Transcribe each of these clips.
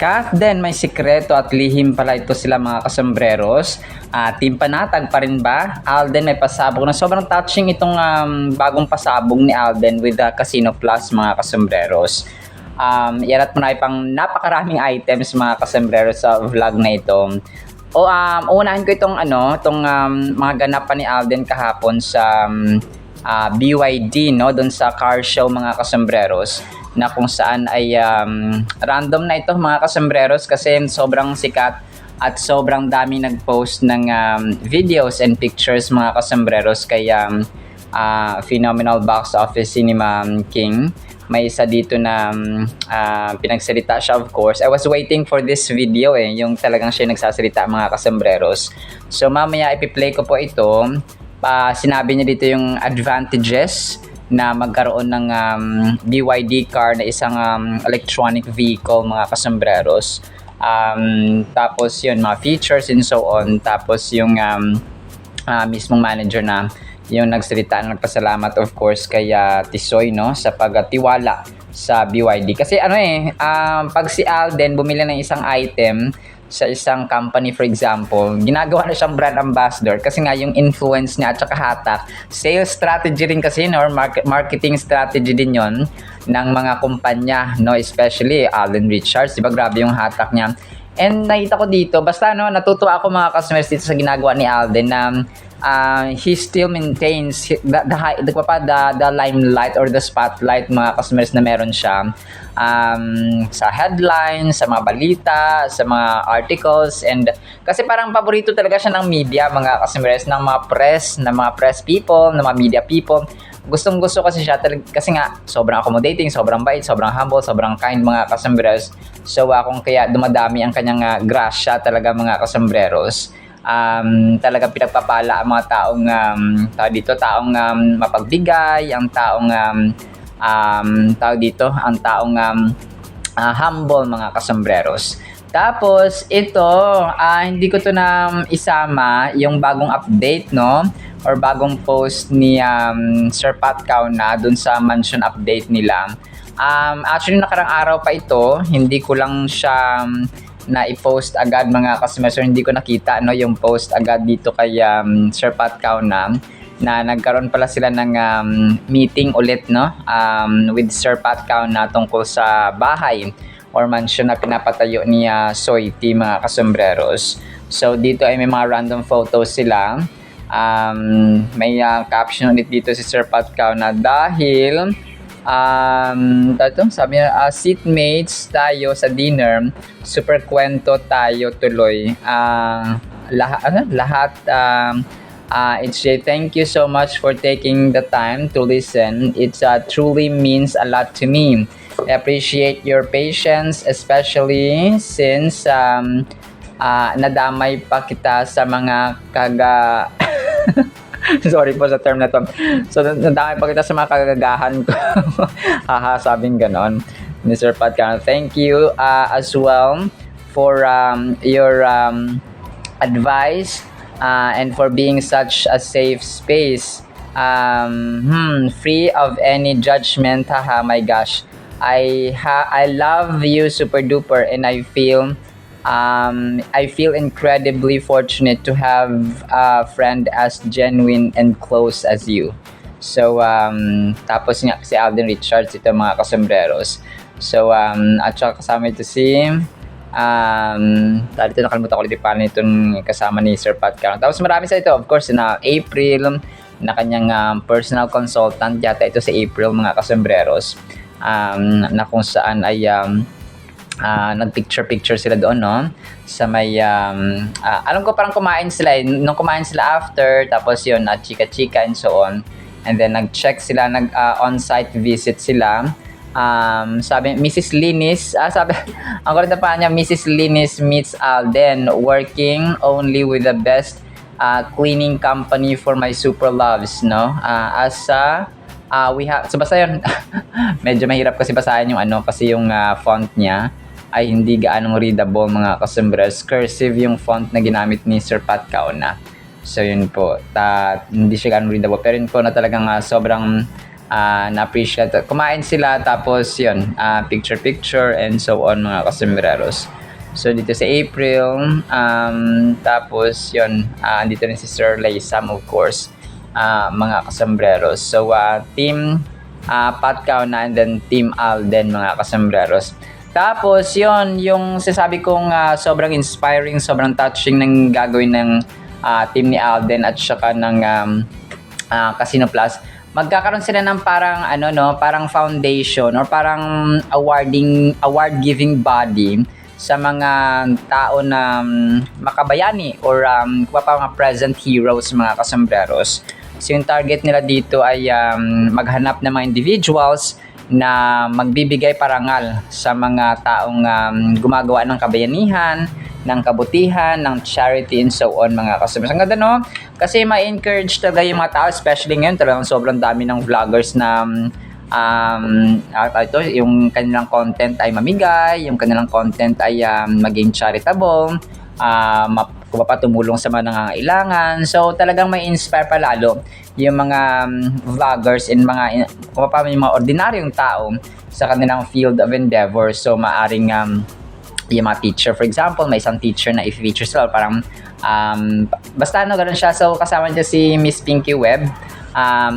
Kahit din may sikreto at lihim pala ito sila mga kasambreros. Team Panatag pa rin ba? Alden may pasabog na sobrang touching itong bagong pasabog ni Alden with the Casino Plus mga kasambreros. Yan at marami pang napakaraming items mga kasambreros sa vlog na ito. Unahin ko itong mga ganapan ni Alden kahapon sa BYD, no, doon sa car show mga kasambreros, na kung saan ay random na ito mga kasambreros kasi sobrang sikat at sobrang dami nag-post ng videos and pictures mga kasambreros kay Phenomenal Box Office Cinema King. May isa dito na pinagsalita siya, of course. I was waiting for this video yung talagang siya nagsasalita mga kasambreros. So mamaya ipi-play ko po ito. Sinabi niya dito yung advantages na magkaroon ng BYD car na isang electronic vehicle mga kasambreros. Tapos yun, mga features and so on. Tapos yung mismong manager na yung nagsalita na nagpasalamat of course kay Tisoy, no, sa pagtiwala sa BYD. Kasi pag si Alden bumili ng isang item sa isang company, for example, ginagawa na siyang brand ambassador kasi nga yung influence niya at saka hatak. Sales strategy rin kasi, no, or marketing strategy din yon ng mga kumpanya, no, especially Alden Richards, diba, grabe yung hatak niya. And nakita ko dito, basta natutuwa ako mga customers dito sa ginagawa ni Alden na he still maintains the limelight or the spotlight mga customers na meron siya sa headlines, sa mga balita, sa mga articles, and kasi parang paborito talaga siya ng media mga customers, ng mga press people, ng mga media people. Gustong-gusto kasi siya kasi nga sobrang accommodating, sobrang bait, sobrang humble, sobrang kind mga kasambreros. So kung kaya dumadami ang kanyang grasya talaga mga kasambreros. Talaga pinagpapala ang mga taong taong mapagbigay, ang taong ang taong humble mga kasambreros. Tapos ito, hindi ko to na isama yung bagong update, no, or bagong post ni Sir Pat Cauna dun sa mansion update nila. Actually nakarang araw pa ito, hindi ko lang siya na i-post agad mga customers, or hindi ko nakita, no, yung post agad dito kay Sir Pat Cauna na nagkaroon pala sila ng meeting ulit, no, with Sir Pat Cauna tungkol sa bahay or mansion na pinapatayo ni Soiti mga kasambreros. So dito ay may mga random photos sila. May caption ulit dito si Sir Pat Cauna dahil sabi niya, seatmates tayo sa dinner, super kwento tayo tuloy. It's thank you so much for taking the time to listen. It truly means a lot to me. I appreciate your patience, especially since nadamay pa kita sa mga sorry po sa term na to. So, nadamay pa kita sa mga kagagahan ko. Sabing ganon. Mr. Pat Cauna, thank you as well for your advice and for being such a safe space. Free of any judgment. My gosh. I love you super duper, and I feel incredibly fortunate to have a friend as genuine and close as you. So tapos nga si Alden Richards ito mga kasambreros. So at saka kasama ito si dito nakalimutan ko ulit yung pangalan itong kasama ni Sir Pat Cauna. Tapos marami sa ito, of course, na April na kanyang personal consultant, yata ito si April mga kasambreros, na kung saan ay nagpicture sila doon, no, sa may alam ko parang kumain sila nung kumain sila after, tapos yun chika-chika and so on, and then nag-check sila, on-site visit sila. Sabi Mrs. Linis, sabi ang kulit na pa niya, Mrs. Linis meets Alden working only with the best cleaning company for my super loves, no, we have, so basta yun. Medyo mahirap kasi basahin yung kasi yung font niya ay hindi gaanong readable mga kasambreros. Cursive yung font na ginamit ni Sir Pat Cauna. So yun po, hindi siya gaanong readable, pero yun po na talagang sobrang na-appreciate. Kumain sila tapos yun, picture-picture and so on mga kasembreros. So dito si April, tapos yun, dito rin si Sir Laysam of course, mga kasembreros. So team Pat Kauna and then team Alden mga kasembreros. Tapos yun, yung sasabi kong sobrang inspiring, sobrang touching ng gagawin ng team ni Alden at saka ng Casino Plus. Magkakaroon sila ng parang parang foundation or parang award giving body sa mga tao na makabayani or mga present heroes mga kasembreros. So yung target nila dito ay maghanap ng mga individuals na magbibigay parangal sa mga taong gumagawa ng kabayanihan, ng kabutihan, ng charity and so on mga kasembreros. Ang ganda no? Kasi ma-encourage talaga yung mga tao, especially ngayon talagang sobrang dami ng vloggers na ito, yung kanilang content ay mamigay, yung kanilang content ay maging charitable, tumulong sa mga nangangailangan. So talagang may inspire pa lalo yung mga vloggers and mga yung mga ordinaryong tao sa kanilang field of endeavor. So maaring yung mga teacher, for example, may isang teacher na i-feature sila parang basta ganun siya. So kasama niya si Miss Pinky Webb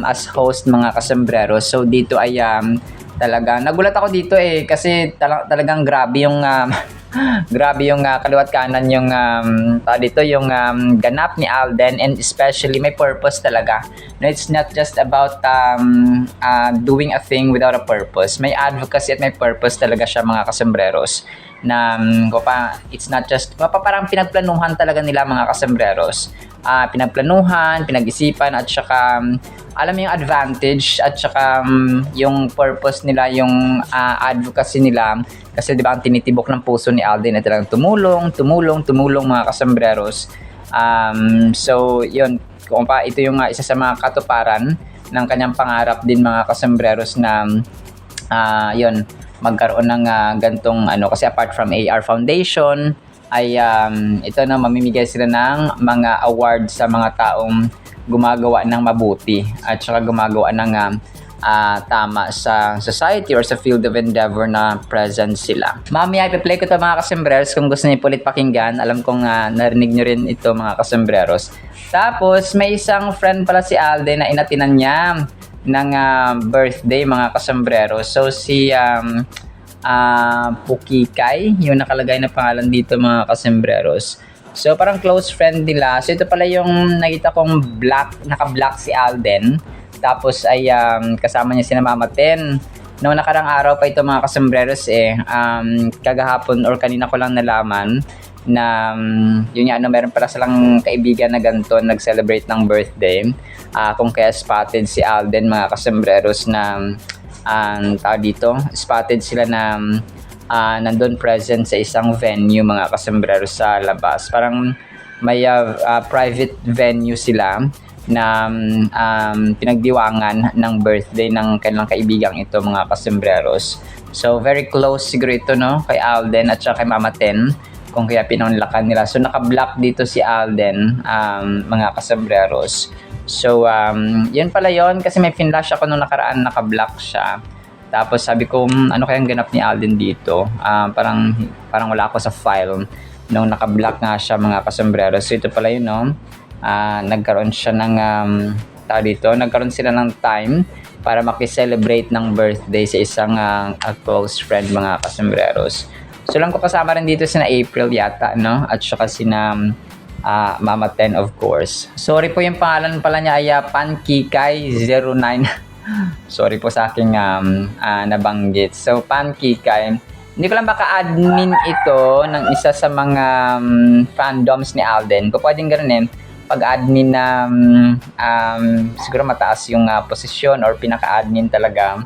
as host mga kasembreros. So dito ay talaga nagulat ako dito kasi talagang grabe yung grabe yung kaliwat kanan yung dito yung ganap ni Alden, and especially may purpose talaga. No, it's not just about doing a thing without a purpose. May advocacy at may purpose talaga siya mga kasembreros. Na it's not just parang pinagplanuhan talaga nila mga kasembreros. Pinagplanuhan, pinag-isipan at saka alam mo yung advantage at saka yung purpose nila, yung advocacy nila. Kasi di ba ang tinitibok ng puso ni Alden ay talagang tumulong mga kasembreros. So yun, ito yung isa sa mga katuparan ng kanyang pangarap din mga kasembreros na yun, magkaroon ng gantong kasi apart from AR Foundation ay ito na mamimigay sila ng mga awards sa mga taong gumagawa ng mabuti at saka gumagawa ng tama sa society or sa field of endeavor na present sila. Mamaya ipi-play ko to mga kasembreros kung gusto niyo ulit pakinggan. Alam kong narinig nyo rin ito mga kasembreros. Tapos may isang friend pala si Alden na inatinan niya ng birthday mga kasembreros. So si Pukikay, yung nakalagay na pangalan dito mga kasembreros. So parang close friend nila. So ito pala yung nakita kong naka-black si Alden. Tapos ay kasama niya si Mama Ten. Noong nakarang araw pa ito mga kasembreros kagahapon or kanina ko lang nalaman na yun nga meron pala silang kaibigan na ganito nag-celebrate ng birthday. Kung kaya spotted si Alden mga kasembreros na tao dito, spotted sila na nandun present sa isang venue mga kasembreros sa labas. Parang may private venue sila na pinagdiwangan ng birthday ng kanilang kaibigang ito mga kasembreros. So very close siguro ito kay Alden at saka kay Mama Ten, kung kaya pinunlakan nila. So naka-block dito si Alden mga kasembreros. So yun pala yun, kasi may finlash ako nung nakaraan, naka-block siya. Tapos sabi ko ano kayang ganap ni Alden dito, parang wala ako sa file nung naka-block nga siya mga kasembreros. So ito pala yun nagkaroon siya ng nagkaroon sila ng time para makiselebrate ng birthday sa isang close friend mga kasembreros. So lang ko kasama rin dito sina April yata at saka sina Mama Ten of course. Sorry po yung pangalan pala niya ay Pankikay09. Sorry po sa aking nabanggit. So Pankikay, hindi ko lang baka admin ito ng isa sa mga fandoms ni Alden. Kung pwedeng ganoon pag-admin na siguro mataas yung posisyon or pinaka-admin talaga.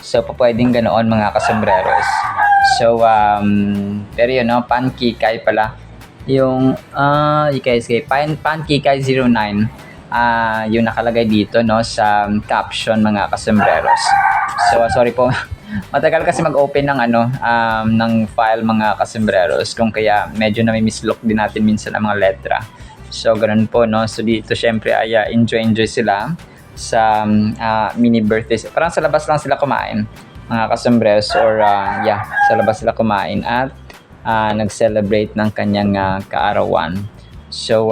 So, pwedeng ganoon mga kasembreros. So, pero yun, Pankikay pala. Yung, Pankikay09, yung nakalagay dito, sa caption mga kasembreros. So, sorry po. Matagal kasi mag-open ng ng file mga kasembreros. Kung kaya medyo na may mislook din natin minsan ang mga letra. So, ganun po, So, dito syempre ay enjoy sila. sa mini birthday. Parang sa labas lang sila kumain, mga kasambreros, or sa labas sila kumain at nag-celebrate ng kanyang kaarawan. So,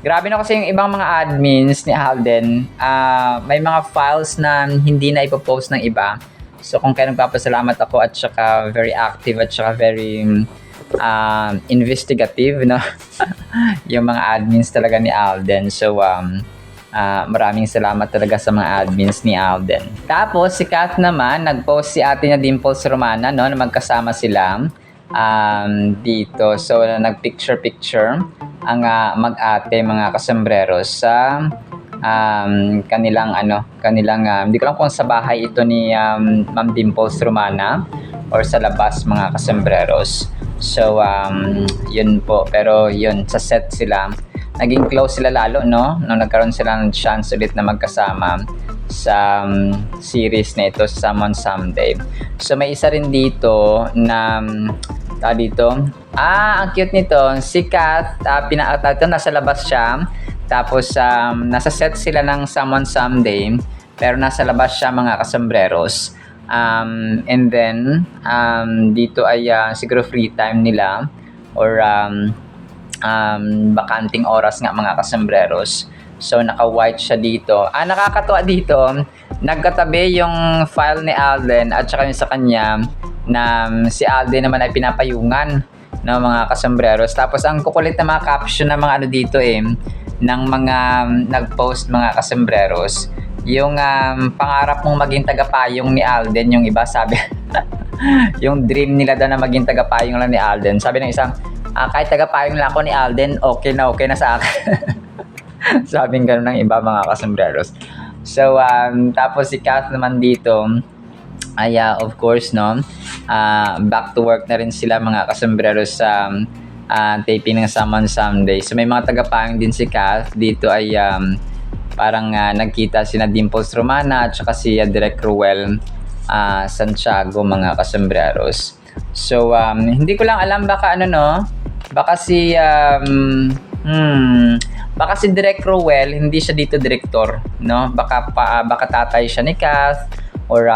grabe na kasi yung ibang mga admins ni Alden, may mga files na hindi na ipopost ng iba. So, kung kaya nagpapasalamat ako at saka very active at saka very investigative, no? Yung mga admins talaga ni Alden. So, maraming salamat talaga sa mga admins ni Alden. Tapos, si Kath naman, nag-post si ate na Dimples Romana, no? Na magkasama sila dito. So, nag-picture-picture ang mag-ate, mga kasambreros, sa kanilang hindi ko lang kung sa bahay ito ni Ma'am Dimples Romana or sa labas, mga kasambreros. So, yun po. Pero yun, sa set sila. Naging close sila lalo, no? Nung nagkaroon sila ng chance ulit na magkasama sa series na ito, sa Someone Someday. So, may isa rin dito na ang cute nito. Si Kat, nasa labas siya. Tapos, nasa set sila ng Someone Someday. Pero nasa labas siya, mga kasambreros. And then, dito ay siguro free time nila. Or bakanting oras nga, mga kasambreros. So, naka-white siya dito. Nakakatuwa dito. Nagkatabi yung file ni Alden at saka yung sa kanya na si Alden naman ay pinapayungan ng mga kasambreros. Tapos, ang kukulit na mga caption ng mga dito ng mga nag-post, mga kasambreros. Yung pangarap mong maging tagapayong ni Alden, yung iba sabi, yung dream nila daw na maging tagapayong lang ni Alden. Sabi ng isang, kahit tagapayong lang ako ni Alden, okay na sa akin. Sabing gano'n ng iba, mga kasambreros. So, tapos si Kath naman dito, ay of course, no, back to work na rin sila, mga kasambreros, sa taping ng Someone Someday. So, may mga tagapayong din si Kath. Dito ay parang nagkita sina Dimples Romana at saka si Direk Ruel Santiago, mga kasambreros. So, hindi ko lang alam, baka baka si Direk Ruel, hindi siya dito direktor, no? Baka tatay siya ni Kath or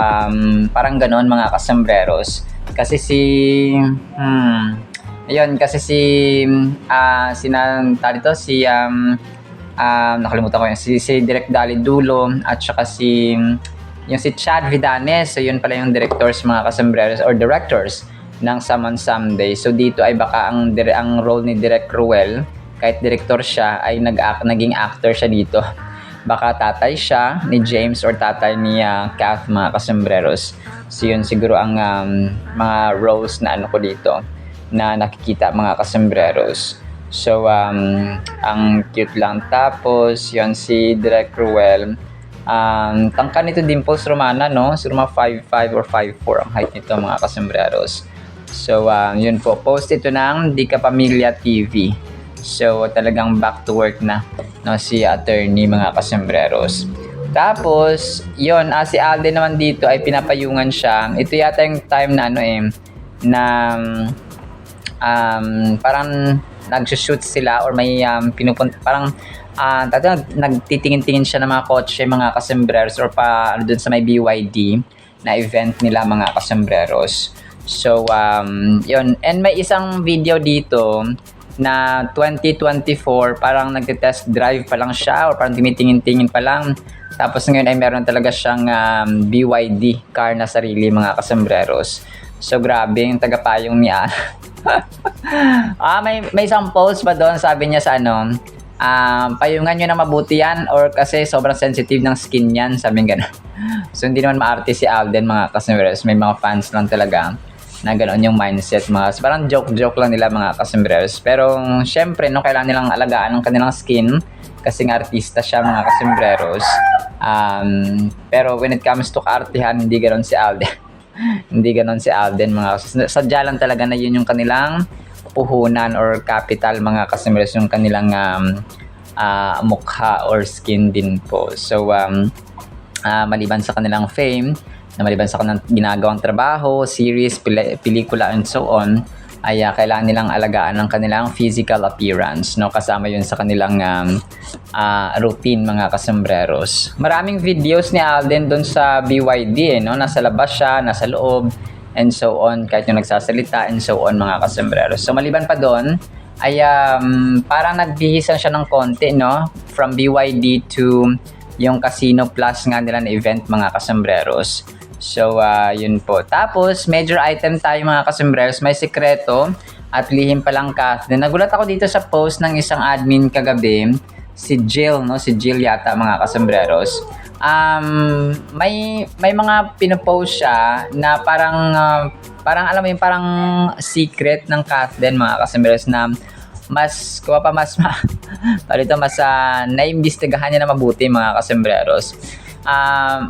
parang ganoon, mga kasambreros. Kasi nakalimutan ko yun, si Direk Dali Dulo at saka si Chad Vidanes. So, yun pala yung directors, mga kasambreros, or directors ng Someone Someday. So, dito ay baka ang role ni Direk Ruel, kahit director siya, ay naging actor siya dito. Baka tatay siya ni James or tatay ni Kath, mga kasambreros. So, yun siguro ang mga roles na ko dito na nakikita, mga kasambreros. So, ang cute lang. Tapos, yun, si Direk Ruel. Tangka nito Dimples Romana, no? Siguro 5'5" or 5'4" ang height nito, mga kasambreros. So, yun po. Post ito ng Di Ka Pamilya TV. So, talagang back to work na, no, si attorney, mga kasambreros. Tapos, yun, si Alden naman dito ay pinapayungan siya. Ito yata yung time na parang nag-shoot sila or may parang nagtitingin-tingin siya ng mga kotse, mga kasambreros, or dun sa may BYD na event nila, mga kasambreros. So, yun. And may isang video dito na 2024, parang nagte-test drive pa lang siya or parang tumitingin-tingin pa lang. Tapos ngayon ay meron talaga siyang BYD car na sarili, mga kasambreros. So, grabe yung tagapayong niya. May isang post pa doon, sabi niya sa payungan nyo na mabuti yan or kasi sobrang sensitive ng skin yan, sabi nga gano'n. So, hindi naman maarte si Alden, mga kasambreros. May mga fans lang talaga na gano'n yung mindset, so, parang joke lang nila, mga kasambreros. Pero, syempre, kailangan nilang alagaan ang kanilang skin kasi nga artista siya, mga kasambreros. Pero, when it comes to kaartihan, hindi gano'n si Alden. Hindi gano'n si Alden, sadya lang talaga na yun yung kanilang puhunan or capital, mga kasambreros, yung kanilang mukha or skin din po. So, maliban sa kanilang fame, na maliban sa kanilang ginagawang trabaho, series, pelikula, and so on, ay kailangan nilang alagaan ng kanilang physical appearance, no? Kasama yun sa kanilang routine, mga kasombreros. Maraming videos ni Alden doon sa BYD, no? Nasa labas siya, nasa loob, and so on, kahit yung nagsasalita, and so on, mga kasombreros. So maliban pa doon, ay parang nagbihisan siya ng konti, no? From BYD to yung Casino Plus nga nila na event, mga kasombreros. So, yun po. Tapos, major item tayo, mga kasombreros. May sikreto at lihim palang Kathleen. Nagulat ako dito sa post ng isang admin kagabi, si Jill, no? Si Jill yata, mga kasombreros. May mga pinopost siya na parang alam mo yung parang secret ng Kathleen, mga kasombreros, na mas naimbestigahan niya na mabuti, mga kasombreros.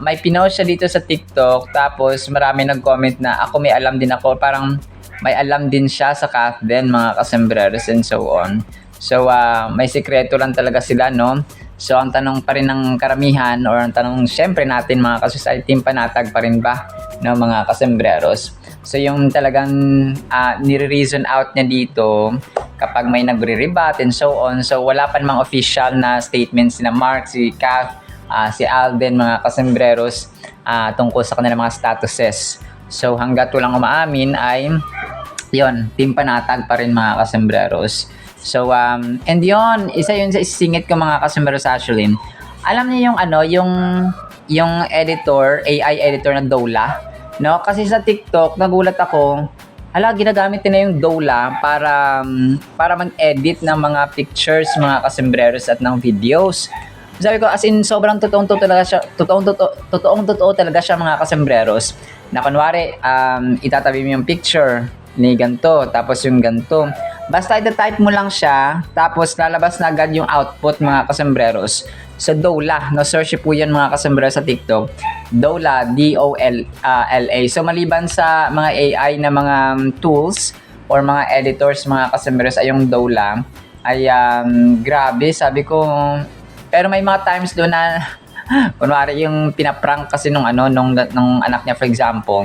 May pinost siya dito sa TikTok, tapos marami nag-comment na ako may alam din ako, parang may alam din siya sa Kathleen, mga kasombreros, and so on. So may sikreto lang talaga sila, no? So ang tanong pa rin ng karamihan, or ang tanong syempre natin, mga kasusay, team panatag pa rin ba, no, mga kasombreros? So yung talagang nire-reason out niya dito kapag may nagre-rebut and so on. So wala pa namang official na statements na Mark, si Kath, si Alden, mga kasombreros, tungkol sa kanilang mga statuses. So hanggat walang umaamin ay yon, team panatag pa rin, mga kasombreros. So and yon, isa yun sa isingit ko, mga kasombreros. Actually, alam niyo yung yung editor, AI editor na Dola, no? Kasi sa TikTok nagulat ako, hala, ginagamit nila yung Dola para mag-edit ng mga pictures, mga kasombreros, at ng videos. Sabi ko, as in, sobrang totoong totoo talaga siya, mga kasombreros. Na kunwari, itatabi mo yung picture ni ganto, tapos yung ganto. Basta ita-type mo lang siya, tapos lalabas na agad yung output, mga kasombreros. So, Dola, no, search po yan, mga kasombreros, sa TikTok. Dola, D-O-L-A. So, maliban sa mga AI na mga tools or mga editors, mga kasombreros, ay yung Dola, ay grabe, sabi ko. Pero may mga times doon na kunwari yung pinaprank kasi nung anak niya, for example,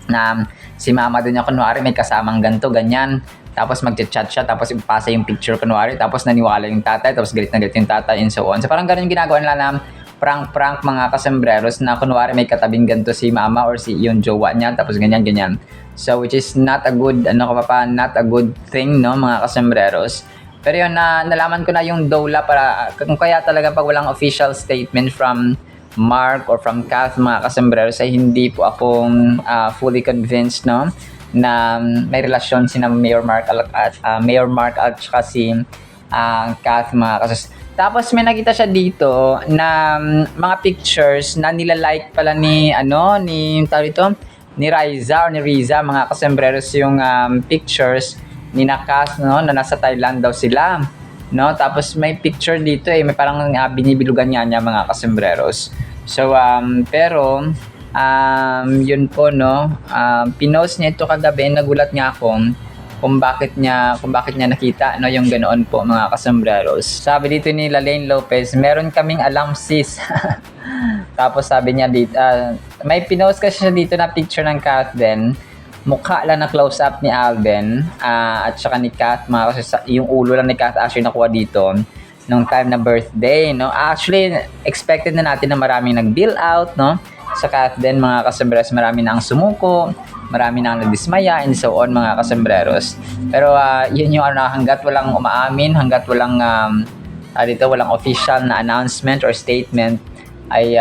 na si mama doon niya, kunwari may kasamang ganto, ganyan, tapos mag-chat siya, tapos ipasa yung picture, kunwari, tapos naniwala yung tatay, tapos galit na galit yung tatay, and so on. So parang ganun yung ginagawa nila na prank, mga kasombreros, na kunwari may katabing ganto si mama or si yung jowa niya, tapos ganyan. So which is not a good not a good thing, no, mga kasombreros. Pero yun, nalaman ko na yung Dola, para kung kaya talaga pag walang official statement from Mark or from Kath, mga kasombreros, ay hindi po ako fully convinced, no, na may relasyon sina Mayor Mark at saka si Kath, mga kasombreros. Tapos may nakita siya dito na mga pictures na nilalike pala ni Riza, mga kasombreros, yung pictures ni Kath, no, na nasa Thailand daw sila, no? Tapos may picture dito, may parang binibilugan niya, mga kasombreros. So pero yun po, no, pinost niya ito kagabi. Nagulat nga ako kung bakit niya nakita, no, yung ganoon po, mga kasombreros. Sabi dito ni Lalaine Lopez, meron kaming alam, sis. Tapos sabi niya dito, may pinost kasi siya dito na picture ng Kath din. Mukha lang na close-up ni Alden at saka ni Kath, yung ulo lang ni Kath actually nakuha dito nung time na birthday, no? Actually, expected na natin na maraming nag-bill out, no? Sa Kath din, mga kasombreros, marami na ang sumuko, marami na ang nagdismaya, and so on, mga kasombreros. Pero yun yung hanggat walang umaamin, hanggat walang walang official na announcement or statement, ay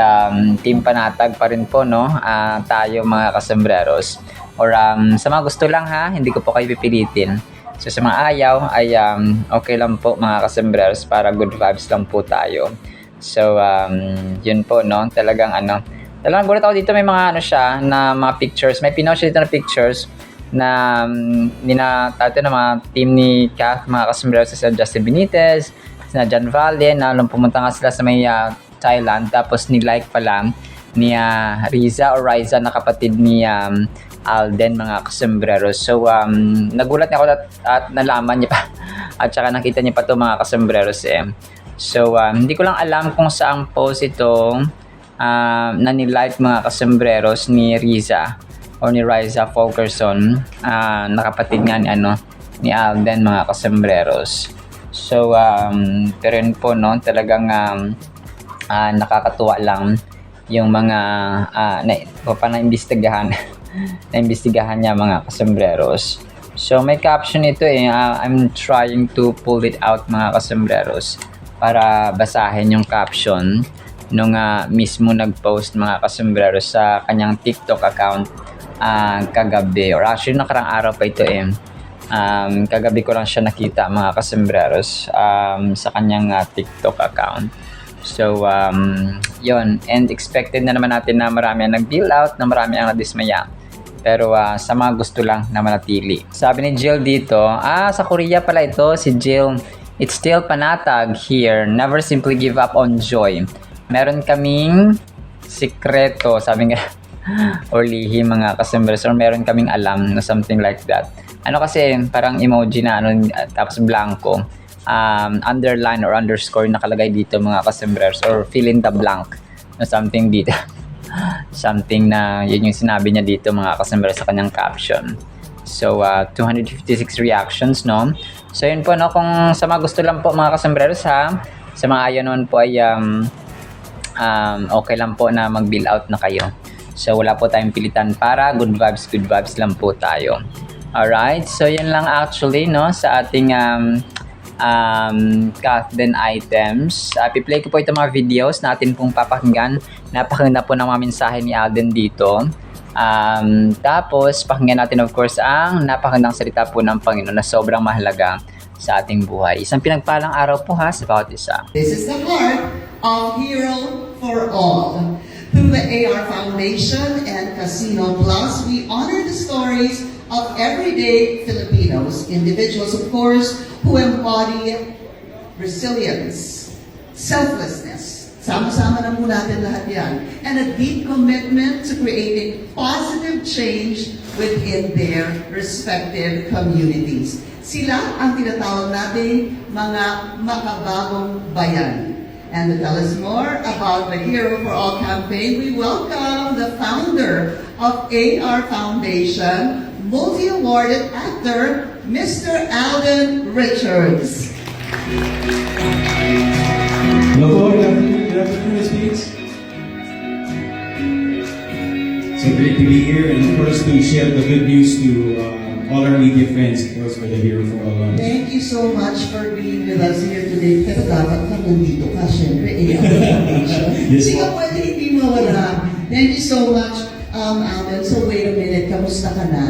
team panatag pa rin po, no? Tayo, mga kasombreros. Or sa mga gusto lang, hindi ko po kayo pipilitin. So sa mga ayaw ay okay lang po, mga kasombreros, para good vibes lang po tayo. So yun po, no, talagang gulat ako dito, may mga siya na mga pictures, may pinost siya dito na pictures na na mga team ni Kath, mga kasombreros, sa Justin Benitez, sa John Valle, na pumunta nga sila sa may Thailand, tapos ni-like pala ni Riza na kapatid ni Alden, mga kasombreros. So nagulat niya ako at nalaman niya pa at saka nakita niya pa to, mga kasombreros. So hindi ko lang alam kung saang post ito na ni-like, mga kasombreros, ni Riza o ni Riza Fulkerson, nakapatid nga ni, ni Alden, mga kasembreros. So, pero yun po, no, talagang nakakatuwa lang yung mga na-imbestigahan na-imbestigahan niya, mga kasembreros. So, may caption ito I'm trying to pull it out, mga kasembreros, para basahin yung caption nung mismo nag-post, mga kasembreros, sa kanyang TikTok account kagabi, or actually nakarang araw pa ito kagabi ko lang siya nakita, mga kasembreros, sa kanyang TikTok account. So, yun, and expected na naman natin na marami ang nag-deal out, na marami ang nadismaya. Pero sa mga gusto lang na manatili. Sabi ni Jill dito, sa Korea pala ito, si Jill, it's still panatag here, never simply give up on joy. Meron kaming sikreto, sabi nga, or lihim, mga kasembers, or meron kaming alam na something like that. Kasi, parang emoji na, tapos blanco, underline or underscore nakalagay dito, mga kasembers, or fill in the blank, na something dito. Something na yun yung sinabi niya dito, mga kasembers, sa kanyang caption. So, 256 reactions, no? So, yun po, no? Kung sa mga gusto lang po, mga kasembreros, sa mga ayaw naman po ay okay lang po na mag-bill out na kayo. So, wala po tayong pilitan para good vibes lang po tayo. Alright, so yun lang actually, no, sa ating Kathden items. Piplay ko po itong mga videos natin pong papakinggan. Napakaganda po ng mga mensahe ni Alden dito. Tapos, pakinggan natin of course ang napakagandang salita po ng Panginoon na sobrang mahalaga sa ating buhay. Isang pinagpalang araw po sa bawat isa. This is the heart of Hero for All. Through the AR Foundation and Casino Plus, we honor the stories of everyday Filipinos, individuals of course, who embody resilience, selflessness, sama-sama na po natin lahat yan, and a deep commitment to creating positive change within their respective communities. Sila ang tinatawag natin mga makabagong bayan. And to tell us more about the Hero for All campaign, we welcome the founder of AR Foundation, multi-awarded actor, Mr. Alden Richards. Hello po, good afternoon, Speaks. So great to be here and of course to share the good news to all our media friends, of course, for the Hero for All. Thank you so much for being with us here today. Pero dapat ka nandito ka, syempre, AR Foundation. Yes, Hindi ka pwede hindi mawala. Thank you so much, Alden. So wait a minute, kamusta ka na?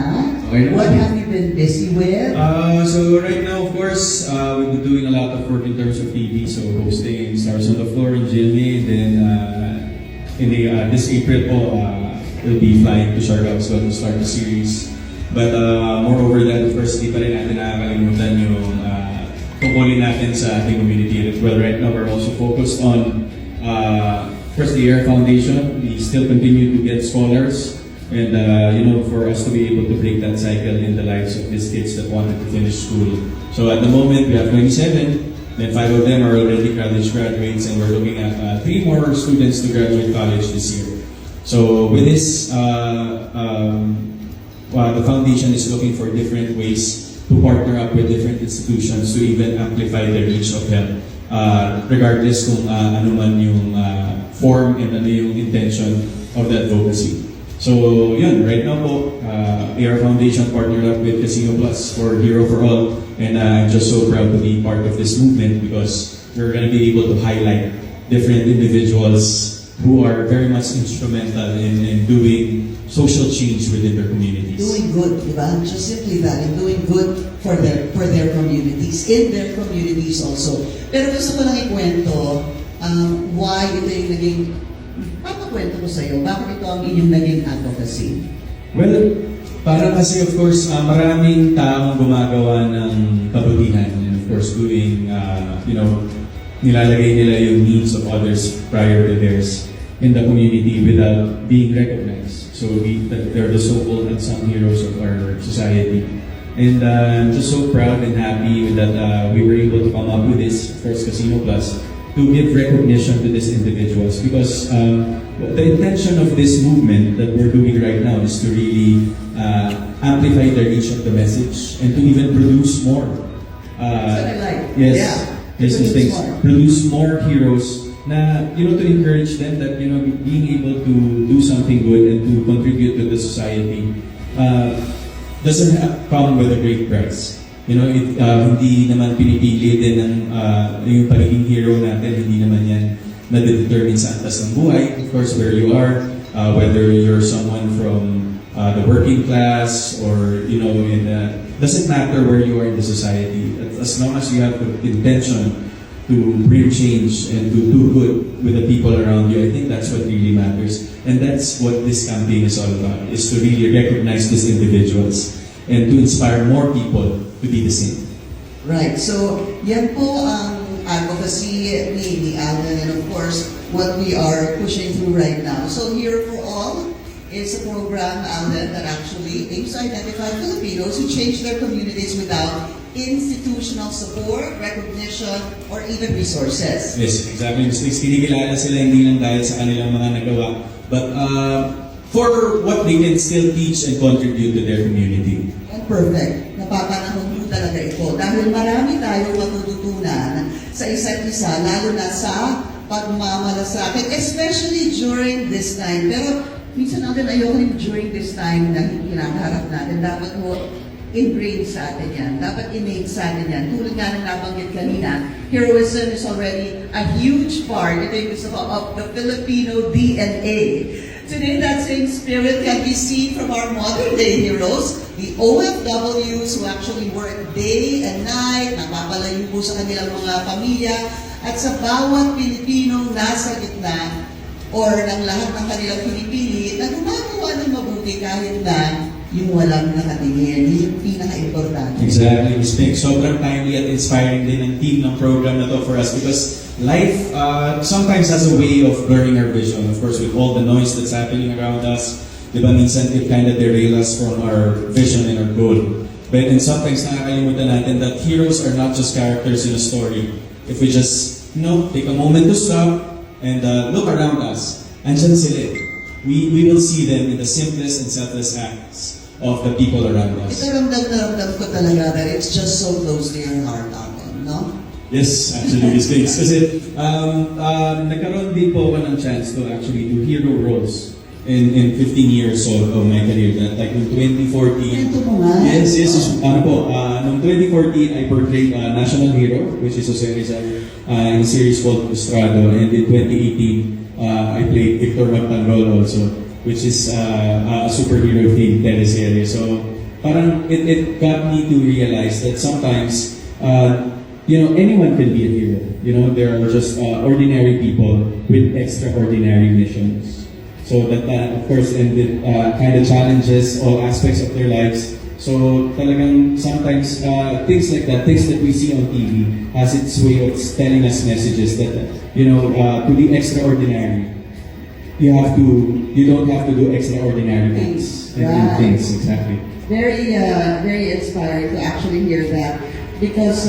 Okay. What have you been busy with? So right now, of course, we've been doing a lot of work in terms of TV. So hosting Stars on the Floor in GMA. Then in this April, we'll be flying to Siargao as well to start the series. But moreover that, of course, di pa rin natin nakakalimutan yung tungkulin natin sa ating community. Well, right now, we're also focused on first the AR Foundation. We still continue to get scholars. And for us to be able to break that cycle in the lives of these kids that wanted to finish school. So at the moment, we have 27, then 5 of them are already college graduates, and we're looking at 3 more students to graduate college this year. So with this, the foundation is looking for different ways to partner up with different institutions to even amplify the reach of them, regardless kung ano man yung form and ano yung intention of the advocacy. So yun, right now po, AR Foundation partnered up with Casino Plus for Hero for All, and I'm just so proud to be part of this movement because we're going to be able to highlight different individuals who are very much instrumental in doing social change within their communities. Doing good, di ba? Just simply that, and doing good for their communities, in their communities also. Pero gusto ko lang ikwento why ito yung naging, papakwento ko sa'yo, bakit ito ang inyong naging advocacy? Well, para kasi of course, maraming taong gumagawa ng kabutihan and of course doing, nilalagay nila yung needs of others prior to theirs in the community without being recognized. So they're the so-called unsung heroes of our society. And I'm just so proud and happy that we were able to come up with this first Casino Plus. to give recognition to these individuals because the intention of this movement that we're doing right now is to really amplify the reach of the message and to even produce more. That's what I like. Yes, Yeah. yes, these things. More. Produce more heroes na, to encourage them that, being able to do something good and to contribute to the society doesn't come with a great price. Hindi naman pinipili din ng yung pagiging hero natin, hindi naman yan na-determine sa antas ng buhay. Of course, where you are, whether you're someone from the working class or, doesn't matter where you are in the society. As long as you have the intention to bring change and to do good with the people around you, I think that's what really matters. And that's what this campaign is all about, is to really recognize these individuals and to inspire more people to be the same. Right. So, yan po ang advocacy ni Alden and of course, what we are pushing through right now. So, Here for All is a program, Alden, that actually aims to identify Filipinos who change their communities without institutional support, recognition, or even resources. Yes, exactly. Mas kinikilala sila hindi lang dahil sa kanilang mga nagawa, but for what they can still teach and contribute to their community. And perfect. Napapanahon po talaga ito. Dahil marami tayong matututunan sa isa't isa, lalo na sa pagmamalasakit, especially during this time. Pero minsan natin ayoko rin during this time na hinaharap natin. Dapat mo ingrained sa atin yan. Dapat innate sa atin yan. Tulad nga ng nabanggit kanina, heroism is already a huge part, ito yung gusto ko, of the Filipino DNA. Today, that same spirit can be seen from our modern-day heroes, the OFWs who actually work day and night, napapalayo po sa kanilang mga pamilya, at sa bawat Pilipinong nasa gitna or ng lahat ng kanilang pinipili na gumagawa ng mabuti kahit na yung walang nakatingin. Yun yung pinaka-importante. Exactly, Ms. Pink. Sobrang timely at inspiring din ang team ng program na to for us because life sometimes has a way of blurring our vision. Of course, with all the noise that's happening around us, diba, minsan it kind of derail us from our vision and our goal. And sometimes nakakalimutan natin that heroes are not just characters in a story. If we just, take a moment to stop and look around us, andyan sila. We will see them in the simplest and selfless acts of the people around us. Ito ramdam ko talaga that it's just so close to your heart, Alden, no? Yes, actually, Ms. Biggs. Kasi nagkaroon din po ako ng chance to actually do hero roles in 15 years of my career. Like in 2014. Ito mo nga. Yes. Noong 2014, I portrayed a national hero, which is Jose Rizal, in a series called Estrado. And in 2018, I played Victor Magtanrol also, which is a superhero themed teleserye. So parang it got me to realize that sometimes anyone can be a hero. There are just ordinary people with extraordinary missions. So that of course ended kind of challenges all aspects of their lives. So talagang sometimes things like that, things that we see on TV, has its way of telling us messages that to be extraordinary, you don't have to do extraordinary things. Right. Things, exactly. Very inspiring to actually hear that because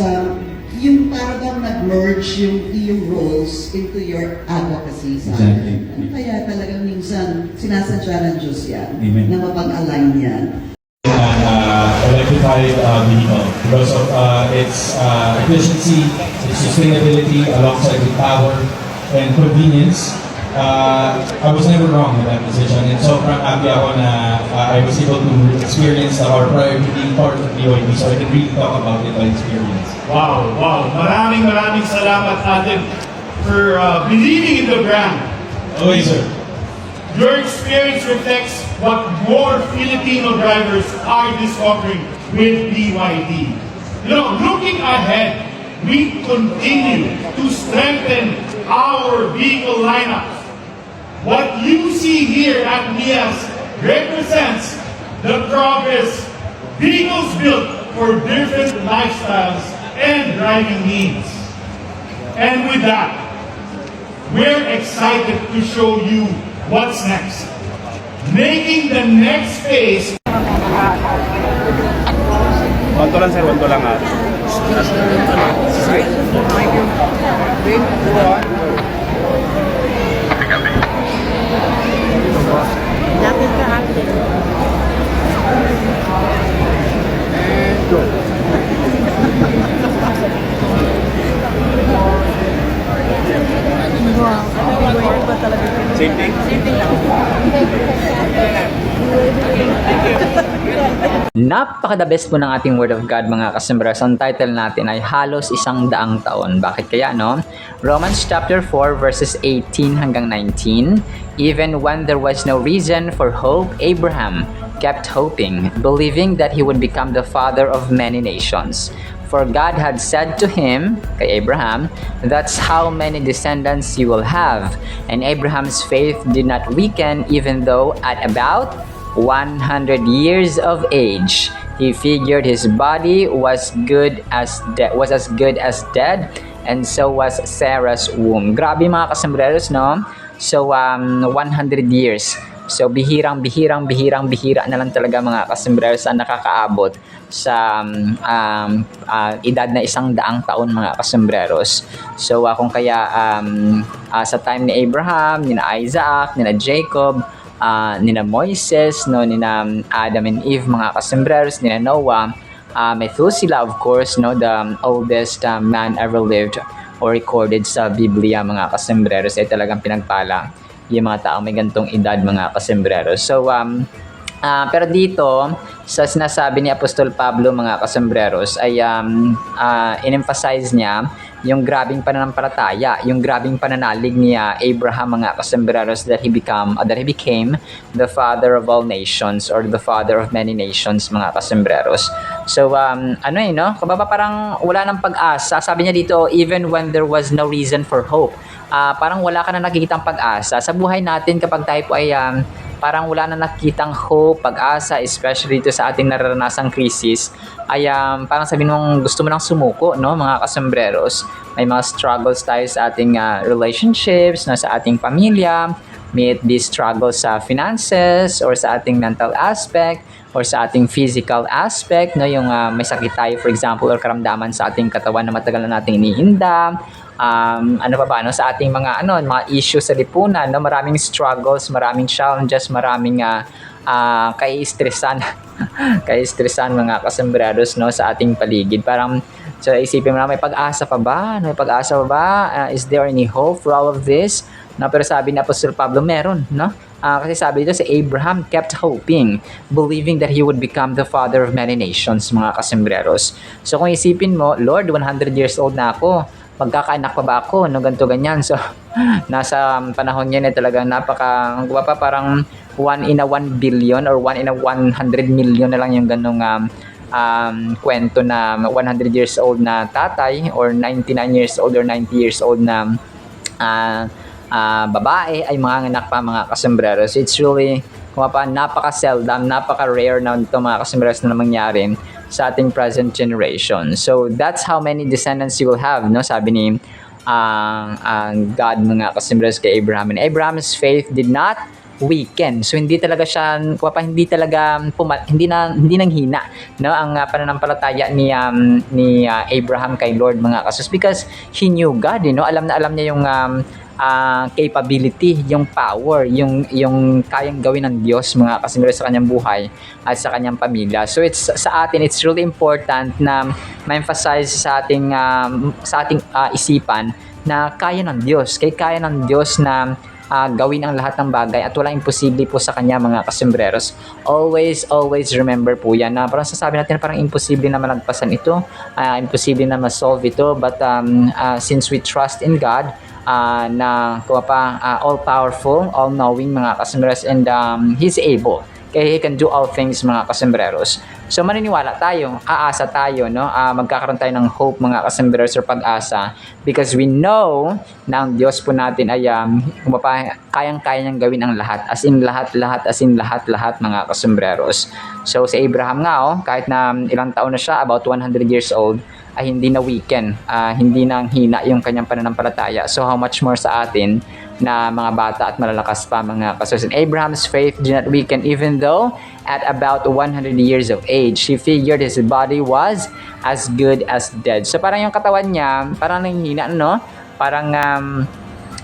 yung para bang nag-merge yung iyong roles into your advocacy sa Exactly. Kaya talagang minsan sinasadya ng Diyos yan Amen. na mapag-align yan. Electrified vehicle because of its efficiency, its sustainability, alongside with power and convenience. I was never wrong with that decision, and sobrang happy ako na I was able to experience our prior to being part of BOIB, so I can really talk about it by experience. Wow. Maraming salamat, Alden, for believing in the brand. Okay, sir. Your experience reflects what more Filipino drivers are discovering with BYD. Looking ahead, we continue to strengthen our vehicle lineup. What you see here at MIAS represents the progress vehicles built for different lifestyles and driving needs. And with that, we're excited to show you what's next. Making the next phase. Konto lang sir, konto lang Lapit ka Alden. Same thing. Napaka-the best po ng ating Word of God mga kasembreros. Ang title natin ay Halos 100 Taon. Bakit kaya no? Romans chapter 4 verses 18 hanggang 19. Even when there was no reason for hope, Abraham kept hoping, believing that he would become the father of many nations. For God had said to him, kay Abraham, that's how many descendants you will have. And Abraham's faith did not weaken even though at about 100 years of age, he figured his body was as good as dead, and so was Sarah's womb. Grabe mga kasembreros, no? So 100 years. So bihira na lang talaga mga kasembreros ang nakakaabot sa edad na 100 taon mga kasembreros. So kung kaya sa time ni Abraham, nina Isaac, nina Jacob, nina Moises, no, nina Adam and Eve mga kasembreros, nina Noah, Methuselah of course, no, the oldest man ever lived or recorded sa Biblia mga kasembreros, ay talagang pinagpala yung mga tao may gantong edad mga kasembreros. So pero dito sa sinasabi ni Apostol Pablo mga kasembreros ay in-emphasize niya yung grabing pananampalataya, yung grabing pananalig ni Abraham mga kasembreros, that he became the father of all nations or the father of many nations mga kasembreros. So no, kababa parang wala ng pag-asa. Sabi niya dito, even when there was no reason for hope. Parang wala ka na nakikitang pag-asa sa buhay natin kapag tayo po ay parang wala na nakikitang hope, pag-asa, especially dito sa ating nararanasang krisis, ay parang sabihin mong gusto mo nang sumuko, no, mga kasembreros. May mga struggles tayo sa ating relationships, no, sa ating pamilya, may it be struggles sa finances or sa ating mental aspect or sa ating physical aspect, no, yung may sakit tayo for example or karamdaman sa ating katawan na matagal na nating iniinda. Sa ating mga issues sa lipunan, no, maraming struggles, maraming challenges, maraming kai-stressan mga kasembreros, no, sa ating paligid. Parang so isipin mo na, may pag-asa pa ba? Is there any hope for all of this? No, pero sabi ni Apostol Pablo, meron, no? Kasi sabi dito si Abraham kept hoping, believing that he would become the father of many nations mga kasembreros. So kung isipin mo, Lord, 100 years old na ako, magkakaanak pa ba ako, no, ganito ganyan. So nasa panahon niya na talaga parang 1 in a 1 billion or 1 in a 100 million na lang yung ganung kwento na 100 years old na tatay or 99 years old or 90 years old na babae ay mga anak pa mga kasembreros. It's really napaka-seldom, napaka-rare na ito mga kasembreros na mangyari sa ating present generation. So that's how many descendants you will have, no, sabi ni God mga kasembreros kay Abraham. And Abraham's faith did not weaken. So hindi talaga siya hindi nanghina, no, ang pananampalataya ni Abraham kay Lord mga kasus, because he knew God, no, alam niya yung capability, yung power, yung kayang gawin ng Diyos mga kasembreros sa kanyang buhay at sa kanyang pamilya. So sa atin it's really important na ma-emphasize sa ating isipan na kaya ng Diyos, kaya ng Diyos na gawin ang lahat ng bagay at walang imposible po sa kanya mga kasembreros. Always remember po yan na parang sasabi natin parang imposible na malagpasan ito, imposible na ma-solve ito, but since we trust in God, na all-powerful, all-knowing mga kasembreros, and He's able. Kaya He can do all things mga kasembreros. So maniniwala tayo, aasa tayo, no? Magkakaroon tayo ng hope mga kasembreros or pag-asa, because we know na ang Diyos po natin ay kayang-kaya niyang gawin ang lahat. As in lahat mga kasembreros. So si Abraham nga, kahit na ilang taon na siya, about 100 years old, ay hindi na weaken, hindi na hina yung kanyang pananampalataya. So how much more sa atin na mga bata at malalakas pa mga kasus. And Abraham's faith did not weaken even though at about 100 years of age, he figured his body was as good as dead. So parang yung katawan niya, parang nanghihina, no? Parang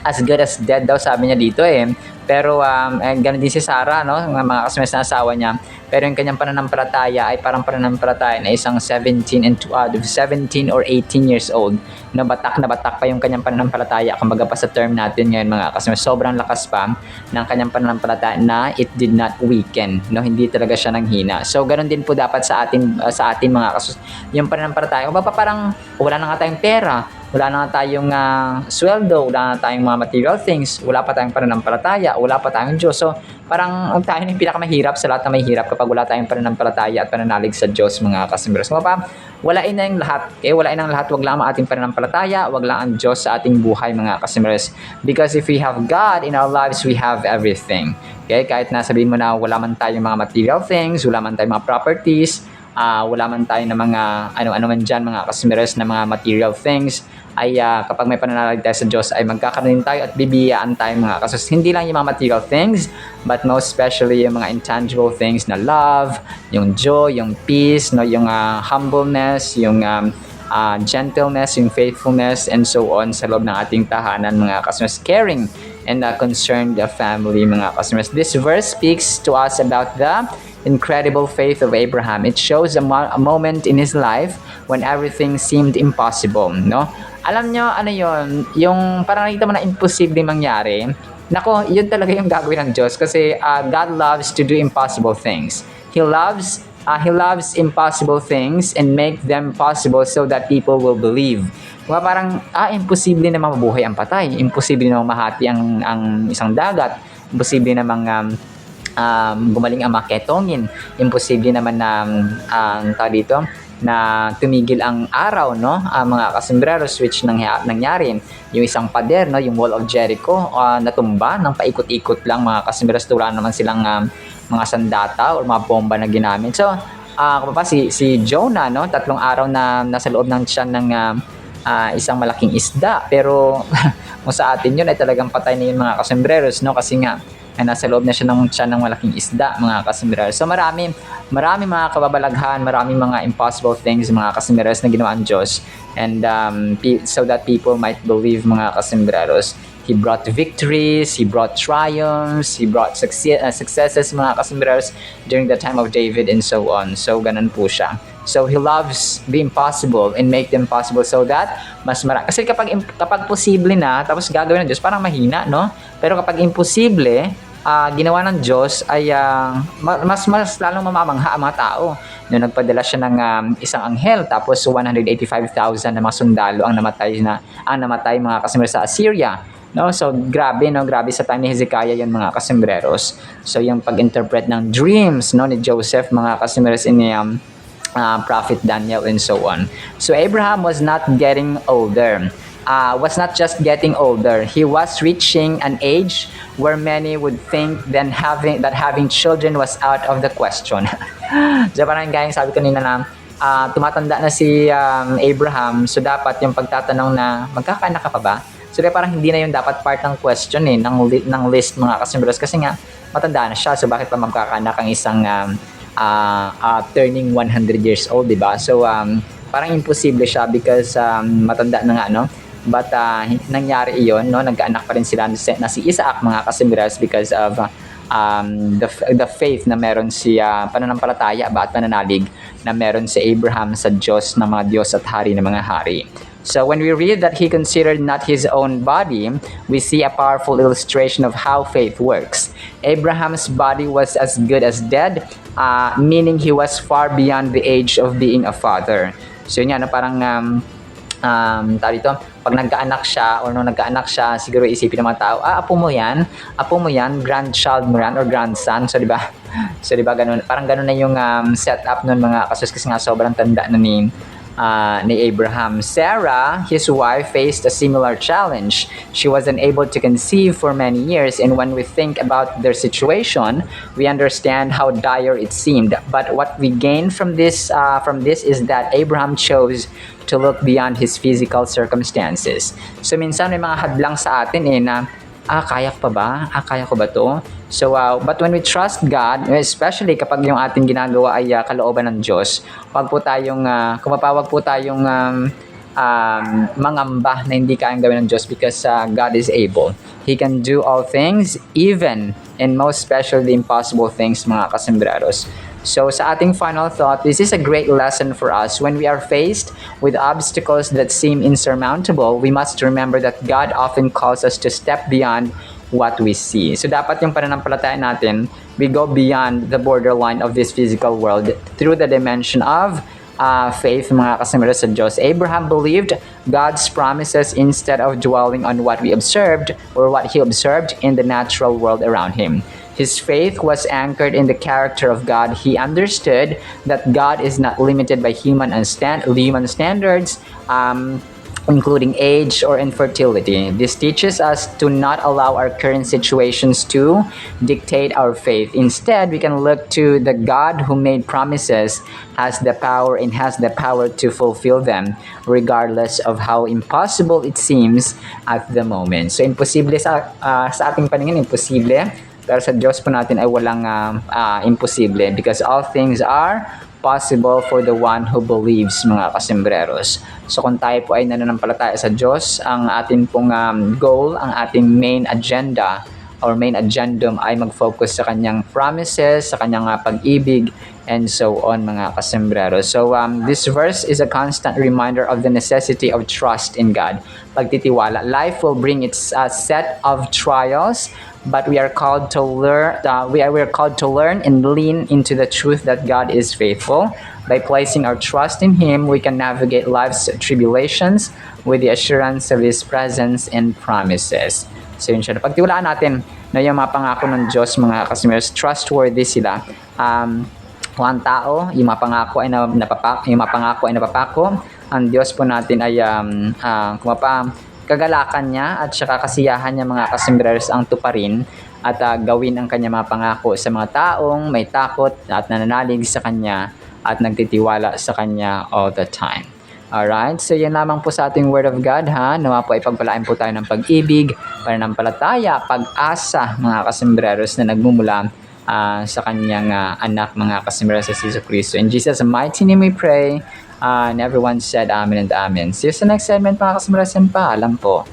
as good as dead daw sabi niya dito eh. Pero ganun din si Sarah, no? Mga kasumis na asawa niya. Pero yung kanyang pananampalataya ay parang pananampalataya na isang 17 or 18 years old. No, batak na batak pa yung kanyang pananampalataya. Kumbaga pa sa term natin ngayon mga kasumis, sobrang lakas pa ng kanyang pananampalataya na it did not weaken. No, hindi talaga siya nanghina. So ganun din po dapat sa atin mga kasumis. Yung pananampalataya, kumbaga parang wala na nga tayong pera, wala na nga tayong sweldo, wala na tayong mga material things, wala pa tayong pananampalataya, wala pa tayong Diyos. So, parang tayo na yung pinakamahirap sa lahat na mahirap kapag wala tayong pananampalataya at pananalig sa Diyos, mga kasimbers. Mga pa, walain na yung lahat. Okay? Walain ang lahat, wag lang ang ating pananampalataya, wag lang ang Diyos sa ating buhay, mga kasimbers. Because if we have God in our lives, we have everything. Okay? Kahit na sabihin mo na wala man tayong mga material things, wala man tayong mga properties, wala man tayo ng mga ano man dyan mga kasimeres na mga material things, ay kapag may pananalig tayo sa Diyos ay magkakaroon tayo at bibiyaan tayo mga kasus. Hindi lang yung mga material things, but most especially yung mga intangible things na love, yung joy, yung peace, no, yung humbleness, yung gentleness, yung faithfulness, and so on sa loob ng ating tahanan mga kasus. Caring and concerned family mga kasus. This verse speaks to us about the incredible faith of Abraham. It shows a moment in his life when everything seemed impossible, no? Alam nyo, ano yon, yung parang nakita mo na imposible mangyari, nako, yun talaga yung gagawin ng Diyos kasi God loves to do impossible things. He loves impossible things and make them possible so that people will believe. Parang, imposible na mabuhay ang patay, imposible na mahati ang isang dagat, imposible namang gumaling ang maketongin, imposible naman na dito na tumigil ang araw, no, mga kasimbreros, which nangyari yung isang pader, no, yung wall of Jericho natumba ng paikot-ikot lang mga kasimbreros, wala naman silang mga sandata o mga bomba na ginamit. So si Jonah, no, 3 araw na nasa loob ng tiyan ng isang malaking isda, pero kung sa atin yun ay talagang patay na yun mga kasimbreros, no, kasi nga nasa loob na siya ng tiyan ng malaking isda mga kasimbreros. So marami mga kababalaghan, marami mga impossible things mga kasimbreros na ginawa ang Diyos, and so that people might believe mga kasimbreros. He brought victories, He brought triumphs, He brought successes mga kasimbreros during the time of David and so on. So ganun po siya. So He loves the impossible and make them possible so that mas marami. Kasi kapag posible na, tapos gagawin ng Diyos, parang mahina, no? Pero kapag imposible, ginawa ng Diyos ay mas lalong mamamangha ang mga tao. Noong nagpadala siya ng isang anghel, tapos 185,000 na mga sundalo ang namatay mga kasimbreros sa Assyria. No, so grabe sa time ni Hezekiah yon mga kasimbreros. So yung pag-interpret ng dreams, no, ni Joseph mga kasimbreros in prophet Daniel and so on. So Abraham was not getting older. Was not just getting older. He was reaching an age where many would think that having children was out of the question. So parang gayang sabi kanina na tumatanda na si Abraham, so dapat yung pagtatanong na magkakaanak ka pa ba? So parang hindi na yung dapat part ng question ng list mga kasimbreros, kasi nga matanda na siya, so bakit pa magkakaanak ang isang turning 100 years old, diba? So parang imposible siya because matanda na nga, no? But nangyari iyon, no? Nagkaanak pa rin sila na si Isaac mga kasimbreros because of the faith na meron si pananampalataya at pananalig na meron si Abraham sa Diyos ng mga Diyos at hari ng mga hari. So when we read that he considered not his own body, we see a powerful illustration of how faith works. Abraham's body was as good as dead, meaning he was far beyond the age of being a father. So yun yan, parang pag nagkaanak siya or nung nagkaanak siya, siguro isipin ng mga tao, apo mo yan, grandchild mo yan or grandson. So diba ganun, parang ganun na yung setup nun mga kasus, kasi nga sobrang tanda na ni Abraham. Sarah, his wife, faced a similar challenge. She was unable to conceive for many years, and when we think about their situation, we understand how dire it seemed. But what we gain from this is that Abraham chose to look beyond his physical circumstances. So minsan may mga hadlang sa atin na kaya ko pa ba? Kaya ko ba to? So, but when we trust God, especially kapag yung ating ginagawa ay kalooban ng Diyos, wag po tayong, kumapawag po tayong mangamba na hindi kayang gawin ng Diyos because God is able. He can do all things, even and most especially the impossible things, mga kasembreros. So sa ating final thought, this is a great lesson for us. When we are faced with obstacles that seem insurmountable, we must remember that God often calls us to step beyond what we see. So dapat yung pananampalataya natin, we go beyond the borderline of this physical world through the dimension of faith, mga kasamira sa Diyos. Abraham believed God's promises instead of dwelling on what we observed or what he observed in the natural world around him. His faith was anchored in the character of God. He understood that God is not limited by human standards, including age or infertility. This teaches us to not allow our current situations to dictate our faith. Instead, we can look to the God who made promises, has the power to fulfill them, regardless of how impossible it seems at the moment. So, imposible sa ating paningin, imposible. Pero sa Diyos po natin ay walang imposible because all things are possible for the one who believes, mga kasembreros. So kung tayo po ay nananampalataya sa Diyos, ang ating pong goal, ang ating main agenda or main agendum ay mag-focus sa kanyang promises, sa kanyang pag-ibig, and so on, mga kasembreros. So this verse is a constant reminder of the necessity of trust in God. Pagtitiwala. Life will bring its set of trials, but we are called to learn. We are called to learn and lean into the truth that God is faithful. By placing our trust in Him, we can navigate life's tribulations with the assurance of His presence and promises. So yun siya. Pagtiwalaan natin na yung mga pangako ng Diyos, mga kasimirs, trustworthy sila. Ang tao, yung mga pangako ay napapako. Ang Diyos po natin ay kagalakan niya at saka kasiyahan niya, mga kasimbrers, ang tuparin at gawin ang kanya mga pangako sa mga taong may takot at nananalig sa kanya at nagtitiwala sa kanya all the time. Alright, so yan lamang po sa ating Word of God, ha. Nawa po ay pagpalain po tayo ng pag-ibig, pananampalataya, pag-asa, mga kasimbrers, na nagmumula sa kanyang anak, mga kasimbrers, sa Jesus Cristo. In Jesus' mighty name we pray. And everyone said amen and amen. See you sa next segment, mga kasimbrers, and paalam po.